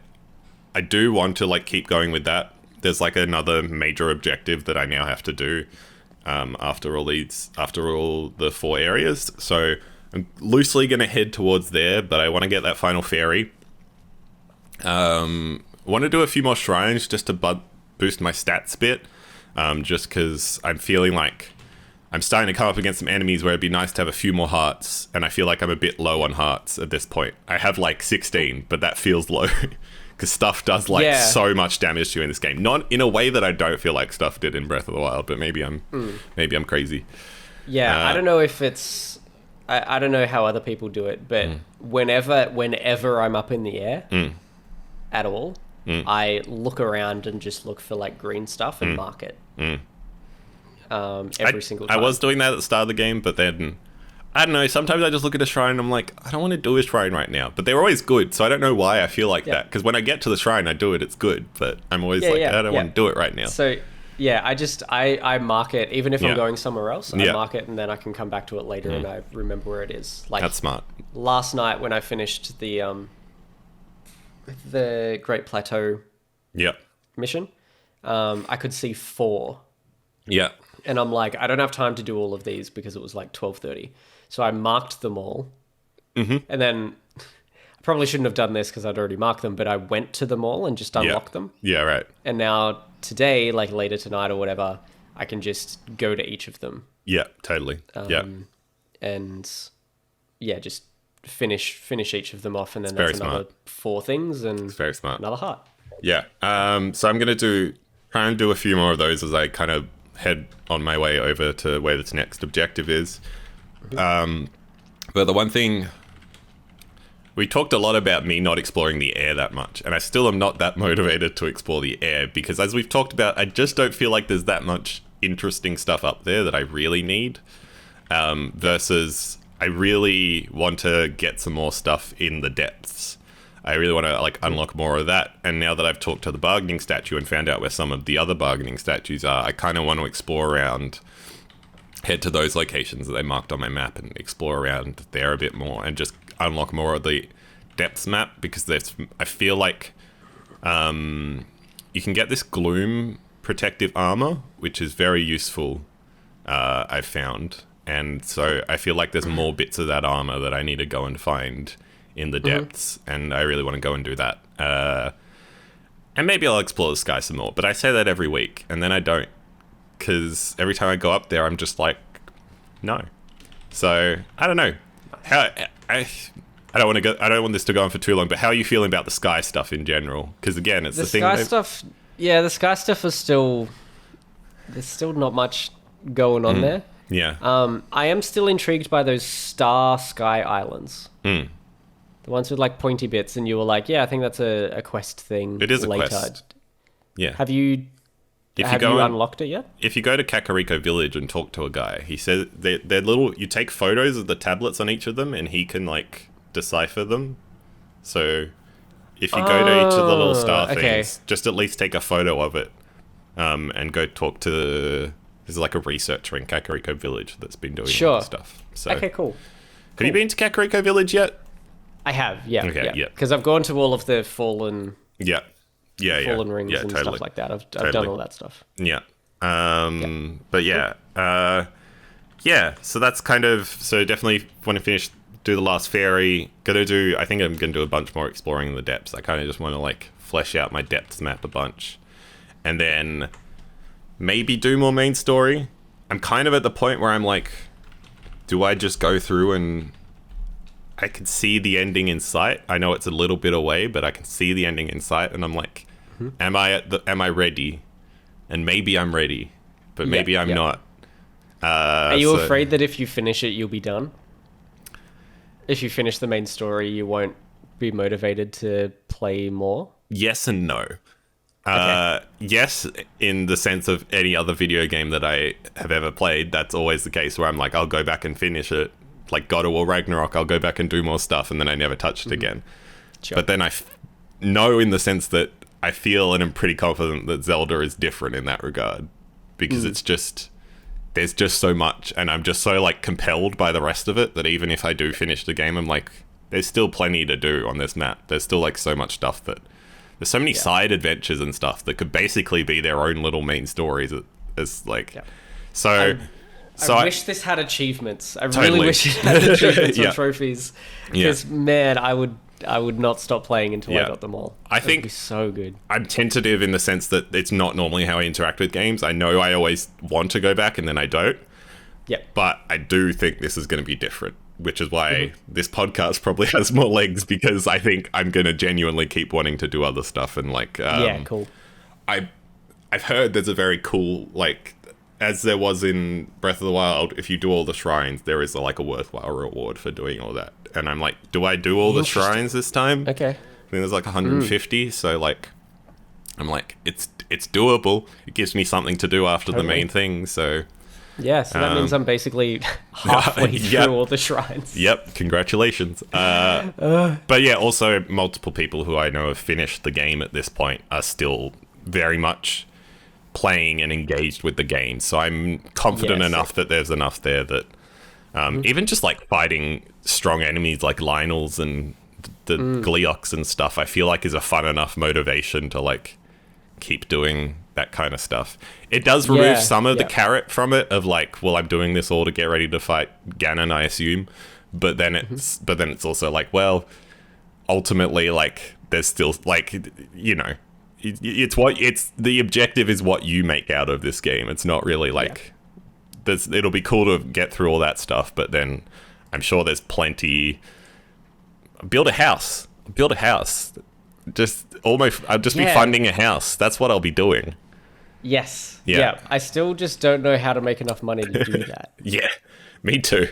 I do want to like keep going with that. There's like another major objective that I now have to do after all the 4 areas. So I'm loosely going to head towards there, but I want to get that final fairy. I want to do a few more shrines just to boost my stats a bit, just because I'm feeling like I'm starting to come up against some enemies where it'd be nice to have a few more hearts, and I feel like I'm a bit low on hearts at this point. I have like 16, but that feels low. Because stuff does so much damage to you in this game. Not in a way that I don't feel like stuff did in Breath of the Wild, but maybe I'm crazy. Yeah, I don't know if it's... I don't know how other people do it, but whenever I'm up in the air at all, I look around and just look for like green stuff and mark it. Every single time. I was doing that at the start of the game, but then... I don't know, sometimes I just look at a shrine and I'm like, I don't want to do a shrine right now. But they're always good, so I don't know why I feel like that. Because when I get to the shrine, I do it, it's good. But I'm always I don't want to do it right now. So, yeah, I mark it, even if I'm going somewhere else, I mark it and then I can come back to it later and I remember where it is. Like, that's smart. Last night when I finished the Great Plateau mission, I could see 4. Yeah. And I'm like, I don't have time to do all of these because it was like 12:30. So I marked them all. And then I probably shouldn't have done this because I'd already marked them, but I went to them all and just unlocked them. Yeah, right. And now today, like later tonight or whatever, I can just go to each of them. Yeah, totally. And just finish each of them off. And then it's that's another 4 things and it's very smart. Another heart. Yeah. So I'm going to try and do a few more of those as I kind of head on my way over to where this next objective is. But the one thing, we talked a lot about me not exploring the air that much, and I still am not that motivated to explore the air because, as we've talked about, I just don't feel like there's that much interesting stuff up there that I really need, versus I really want to get some more stuff in the depths. I really want to like unlock more of that. And now that I've talked to the bargaining statue and found out where some of the other bargaining statues are, I kind of want to explore around, head to those locations that they marked on my map and explore around there a bit more and just unlock more of the depths map, because I feel like you can get this gloom protective armor, which is very useful, I've found. And so I feel like there's more bits of that armor that I need to go and find in the depths, and I really want to go and do that. And maybe I'll explore the sky some more, but I say that every week, and then I don't, because every time I go up there, I'm just like, no. So I don't know. I don't want to go. I don't want this to go on for too long. But how are you feeling about the sky stuff in general? Because again, it's the thing. Sky stuff. Yeah, the sky stuff is still. There's still not much going on there. Yeah. I am still intrigued by those sky islands. The ones with like pointy bits, and you were like, yeah, I think that's a quest thing. It is a quest. Yeah. Have you unlocked it yet? If you go to Kakariko Village and talk to a guy, he says they're little. You take photos of the tablets on each of them, and he can like decipher them. So if you go to each of the little star things, just at least take a photo of it, and go talk to. There's like a researcher in Kakariko Village that's been doing all this stuff. So, okay, cool. Have you been to Kakariko Village yet? I have, yeah. Okay, yeah. Because I've gone to all of the fallen rings and stuff like that. I've done all that stuff. Yeah. But so that's kind of, so definitely when I finish, do the last fairy. I think I'm gonna do a bunch more exploring in the depths. I kind of just want to like flesh out my depths map a bunch, and then maybe do more main story. I'm kind of at the point where I'm like, do I just go through and I can see the ending in sight. I know it's a little bit away, but I can see the ending in sight, and I'm like, am I ready? And maybe I'm ready, but maybe I'm not. Are you afraid that if you finish it, you'll be done? If you finish the main story, you won't be motivated to play more? Yes and no. Yes, in the sense of any other video game that I have ever played, that's always the case where I'm like, I'll go back and finish it. Like God of War Ragnarok, I'll go back and do more stuff, and then I never touched it again. Sure. But then I know in the sense that I feel and am pretty confident that Zelda is different in that regard. Because it's just... There's just so much, and I'm just so, like, compelled by the rest of it that even if I do finish the game, I'm like, there's still plenty to do on this map. There's still, like, so much stuff that... There's so many side adventures and stuff that could basically be their own little main stories. As like... Yeah. So I wish this had achievements. I really wish it had achievements or trophies. Because, man, I would not stop playing until I got them all. I think it'd be so good. I'm tentative in the sense that it's not normally how I interact with games. I know I always want to go back and then I don't. Yep. But I do think this is going to be different, which is why this podcast probably has more legs, because I think I'm going to genuinely keep wanting to do other stuff. And like, cool. I've heard there's a very cool, like, as there was in Breath of the Wild, if you do all the shrines, there is like a worthwhile reward for doing all that. And I'm like, do I do all the shrines this time? Okay. I think there's like 150, so like, I'm like, it's doable. It gives me something to do after the main thing, so... Yeah, so that means I'm basically halfway through all the shrines. Yep, congratulations. But yeah, also multiple people who I know have finished the game at this point are still very much playing and engaged with the game. So I'm confident enough that there's enough there that even just like fighting strong enemies like Lionels and the Gleeoks and stuff, I feel like is a fun enough motivation to like keep doing that kind of stuff. It does remove some of the carrot from it of like, well, I'm doing this all to get ready to fight Ganon, I assume. But then it's also like, well, ultimately, like, there's still like, you know, it's the objective is what you make out of this game. It's not really like it'll be cool to get through all that stuff, but then I'm sure there's plenty. Build a house. I'll just be funding a house. That's what I'll be doing. Yes. Yeah. I still just don't know how to make enough money to do that. Yeah, me too.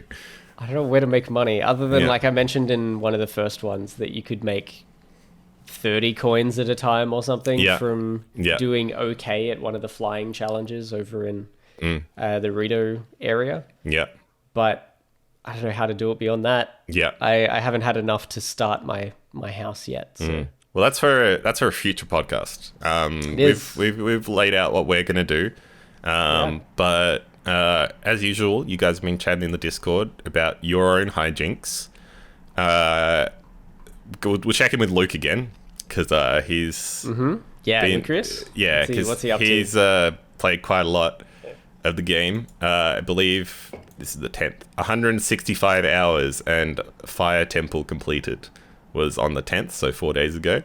I don't know where to make money other than like I mentioned in one of the first ones that you could make 30 coins at a time or something from doing okay at one of the flying challenges over in the Rito area. Yeah. But I don't know how to do it beyond that. Yeah. I haven't had enough to start my house yet. So. Well, that's for a future podcast. We've laid out what we're gonna do, but as usual, you guys have been chatting in the Discord about your own hijinks. We'll check in with Luke again because he's Chris. Yeah, because what's he up to? He's played quite a lot of the game. I believe this is the 10th. 165 hours and Fire Temple completed was on the 10th, so 4 days ago.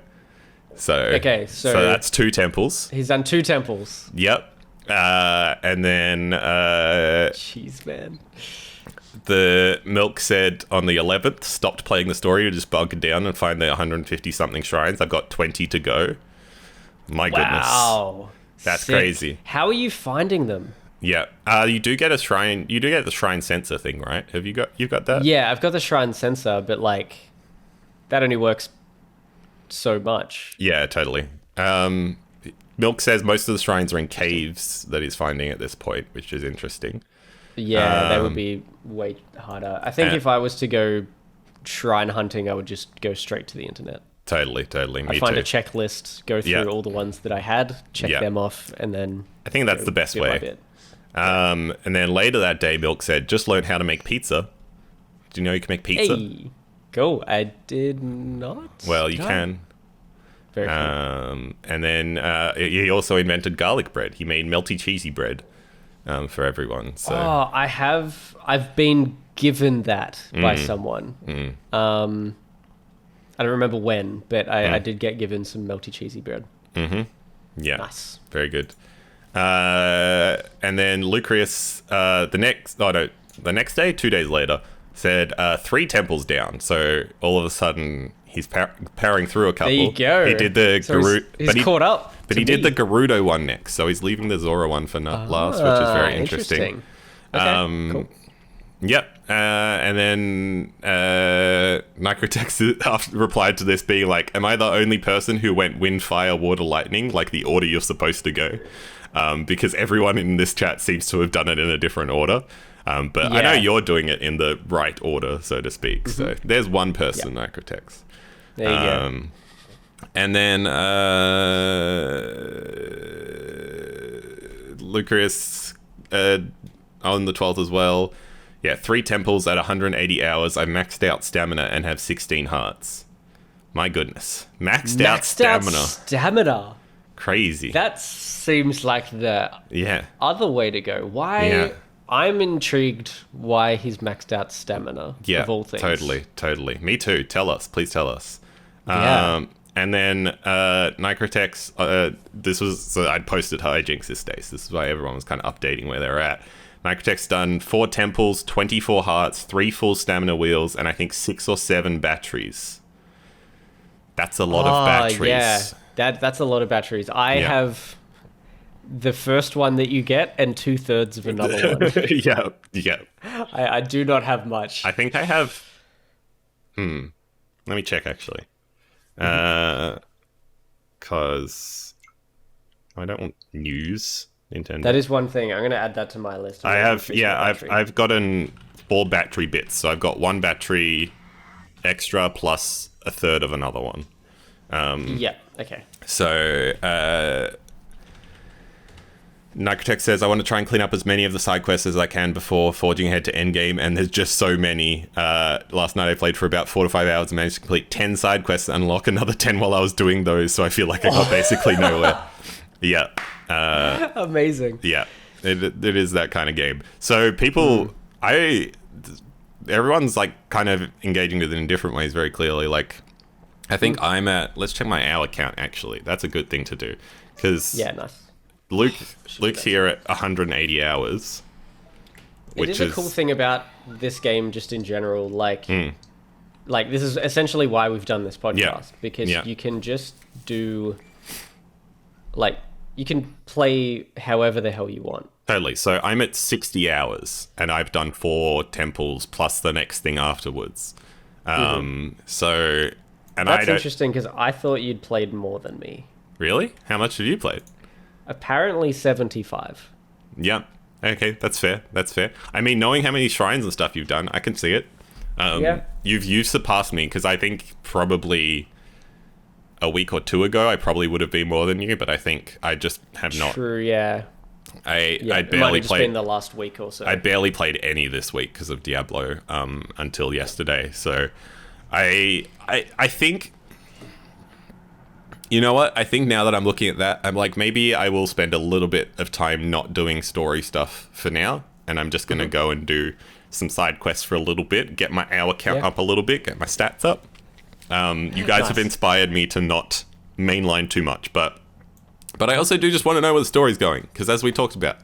So that's 2 temples. He's done 2 temples. Yep. And then jeez, man. The Milk said on the 11th, stopped playing the story, to just bunker down and find the 150 something shrines. I've got 20 to go. My goodness. Wow. That's crazy. How are you finding them? Yeah. You do get a shrine. You do get the shrine sensor thing, right? You've got that? Yeah, I've got the shrine sensor, but like that only works so much. Yeah, totally. Milk says most of the shrines are in caves that he's finding at this point, which is interesting. Yeah, that would be way harder. I think if I was to go shrine hunting, I would just go straight to the internet. Totally. I'd find a checklist, go through all the ones that I had, check them off, and then... I think that's the best way. And then later that day, Milk said, just learned how to make pizza. Do you know you can make pizza? Hey. Cool. I did not. Well, you can. Very cool. And then he also invented garlic bread. He made melty cheesy bread for everyone. So. Oh, I've been given that by someone. I don't remember when, but I did get given some melty cheesy bread. Mm-hmm. Yeah. Nice. Very good. And then Lucrius, the next day, 2 days later, said 3 temples down. So all of a sudden he's powering through a couple. There you go. He did the he's caught up. But he did the Gerudo one next, so he's leaving the Zora one for last, which is very interesting. Okay, cool. Yep. And then Nicrotex replied to this being like, am I the only person who went wind, fire, water, lightning, like the order you're supposed to go? Because everyone in this chat seems to have done it in a different order. But I know you're doing it in the right order, so to speak. Mm-hmm. So there's one person, Nicrotex. There you go. And then Lucas on the 12th as well. Yeah, 3 temples at 180 hours. I maxed out stamina and have 16 hearts. My goodness. Maxed out stamina. Crazy. That seems like the other way to go. Why? Yeah. I'm intrigued why he's maxed out stamina, of all things. Totally. Me too. Please tell us. Yeah. And then Nicrotex, I'd posted Hijinks this day, so this is why everyone was kind of updating where they're at. Nicrotex done 4 temples, 24 hearts, 3 full stamina wheels, and I think 6 or 7 batteries. That's a lot of batteries. Yeah, that's a lot of batteries. I have the first one that you get and 2/3 of another one. Yeah. I do not have much. I think I have... Let me check, actually. Because I don't want news. Nintendo. That is one thing. I'm going to add that to my list. I've gotten 4 battery bits. So I've got 1 battery extra plus 1/3 of another one. Okay. So Nicrotex says, I want to try and clean up as many of the side quests as I can before forging ahead to endgame, and there's just so many. Last night I played for about 4 to 5 hours and managed to complete 10 side quests and unlock another 10 while I was doing those, so I feel like I got basically nowhere. Yeah. Amazing. Yeah. It is that kind of game. So people, everyone's like kind of engaging with it in different ways very clearly. Like, I think let's check my hour count actually. That's a good thing to do. Because nice. Luke's here at 180 hours. It is a cool thing about this game just in general. Like this is essentially why we've done this podcast. Because you can just do... you can play however the hell you want. Totally. So I'm at 60 hours, and I've done 4 temples plus the next thing afterwards. So... And that's interesting, because I thought you'd played more than me. Really? How much have you played? Apparently 75. Yeah. Okay, that's fair. I mean, knowing how many shrines and stuff you've done, I can see it. You've surpassed me, because I think probably a week or 2 ago, I probably would have been more than you, but I think I just have not. True, yeah. I barely it might have just been the last week or so. I barely played any this week because of Diablo until yesterday. So I think... You know what? I think now that I'm looking at that, I'm like, maybe I will spend a little bit of time not doing story stuff for now, and I'm just going to go and do some side quests for a little bit, get my hour count up a little bit, get my stats up. You guys have inspired me to not mainline too much, but I also do just want to know where the story's going, because as we talked about,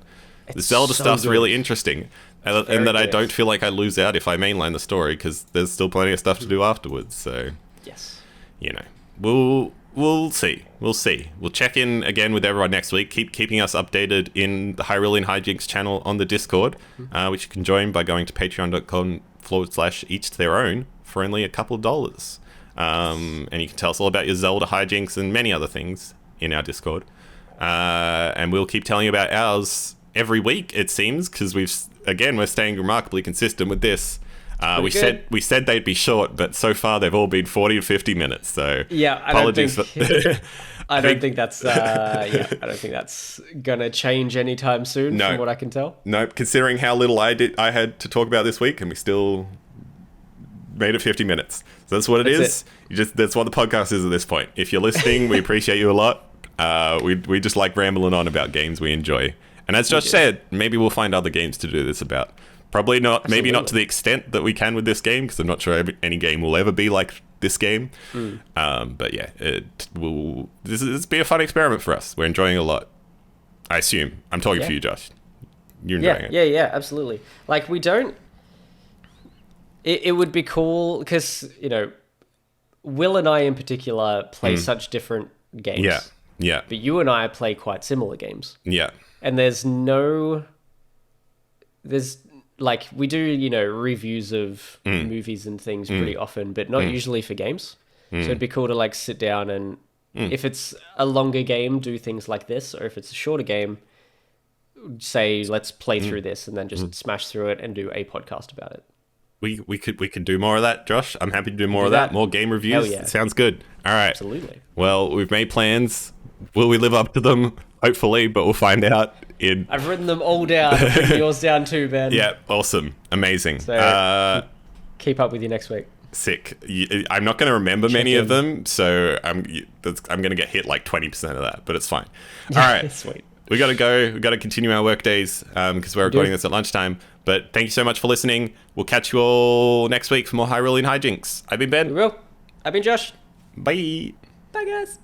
the Zelda stuff's really interesting, and that I don't feel like I lose out if I mainline the story, because there's still plenty of stuff to do afterwards. So, we'll see. We'll check in again with everyone next week. Keep keeping us updated in the Hyrulian Hijinks channel on the Discord, which you can join by going to patreon.com/each to their own for only a couple of dollars. And you can tell us all about your Zelda hijinks and many other things in our Discord. And we'll keep telling you about ours every week, it seems, because we're staying remarkably consistent with this. We said they'd be short, but so far they've all been 40 to 50 minutes. So apologies. I don't think that's gonna change anytime soon. From what I can tell. No, considering how little I had to talk about this week, and we still made it 50 minutes. So that's what it is. That's what the podcast is at this point. If you're listening, we appreciate you a lot. We just like rambling on about games we enjoy. And as Josh said, maybe we'll find other games to do this about. Probably not. Absolutely. Maybe not to the extent that we can with this game, because I'm not sure any game will ever be like this game. But yeah, this be a fun experiment for us. We're enjoying it a lot. I assume. I'm talking for you, Josh. You're enjoying it. Yeah, absolutely. Like, we don't... It would be cool because, Will and I in particular play such different games. Yeah, yeah. But you and I play quite similar games. Yeah. And we do, reviews of movies and things pretty often, but not usually for games. So it'd be cool to sit down and if it's a longer game, do things like this, or if it's a shorter game, say, let's play through this and then just smash through it and do a podcast about it. We could do more of that, Josh. I'm happy to do more of that. More game reviews. Hell yeah. Sounds good. All right. Absolutely. Well, we've made plans. Will we live up to them? Hopefully, but we'll find out. I've written them all down. I'm putting yours down too, Ben. Yeah, awesome. Amazing. So, keep up with you next week. Sick. I'm not going to remember many of them, so I'm going to get hit 20% of that, but it's fine. All right. Sweet. We got to go. We got to continue our work days because we're recording this at lunchtime. But thank you so much for listening. We'll catch you all next week for more Hyrulian Hijinks. I've been Ben. We will. I've been Josh. Bye. Bye, guys.